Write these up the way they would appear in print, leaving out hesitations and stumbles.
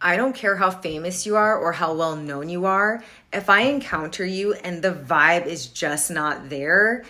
I don't care how famous you are or how well known you are. If I encounter you and the vibe is just not there,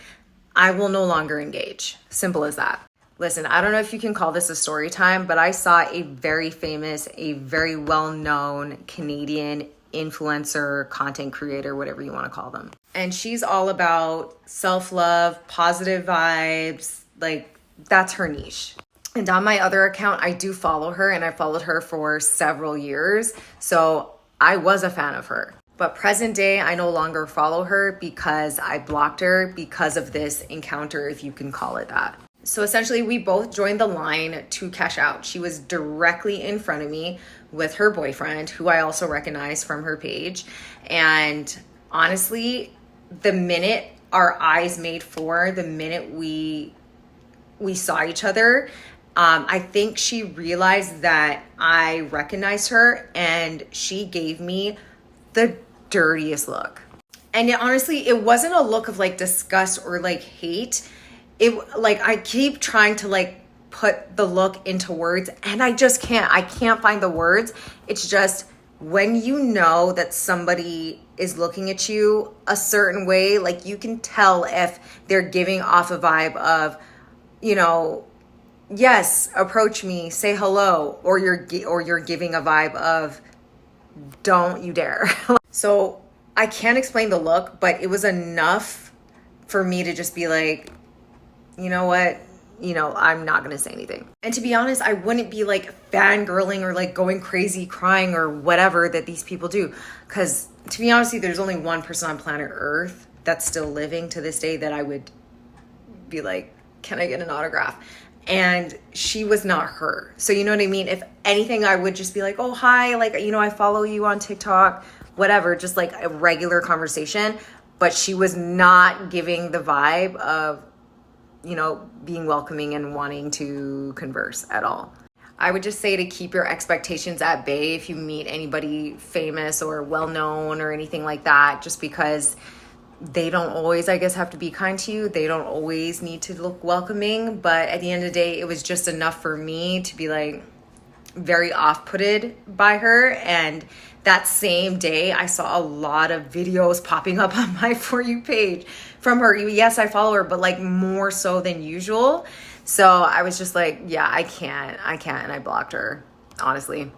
I will no longer engage. Simple as that. Listen, I don't know if you can call this a story time, but I saw a very famous, a very well-known Canadian influencer, content creator, whatever you want to call them. And she's all about self-love, positive vibes, like that's her niche. And on my other account, I do follow her, and I followed her for several years. So I was a fan of her. But present day, I no longer follow her because I blocked her because of this encounter, if you can call it that. So essentially, we both joined the line to cash out. She was directly in front of me with her boyfriend, who I also recognize from her page. And honestly, the minute our eyes made for, the minute we saw each other, I think she realized that I recognized her, and she gave me the dirtiest look. And honestly, it wasn't a look of like disgust or like hate. It like, I keep trying to like put the look into words, and I just can't. I can't find the words. It's just when you know that somebody is looking at you a certain way, like you can tell if they're giving off a vibe of, you know, yes, approach me, say hello, or you're giving a vibe of don't you dare. So I can't explain the look, but it was enough for me to just be like, you know what? I'm not going to say anything. And to be honest, I wouldn't be like fangirling or like going crazy crying or whatever that these people do. Because to be honest, there's only one person on planet Earth that's still living to this day that I would be like, can I get an autograph? And she was not her. So you know what I mean? If anything, I would just be like, oh, hi, like, I follow you on TikTok, whatever, just like a regular conversation. But she was not giving the vibe of, being welcoming and wanting to converse at all. I would just say to keep your expectations at bay if you meet anybody famous or well-known or anything like that, just because they don't always, I guess, have to be kind to you. They don't always need to look welcoming. But at the end of the day, it was just enough for me to be like very off-putted by her. And that same day, I saw a lot of videos popping up on my For You page from her. Yes, I follow her, but like more so than usual. So I was just like, yeah, I can't. And I blocked her, honestly.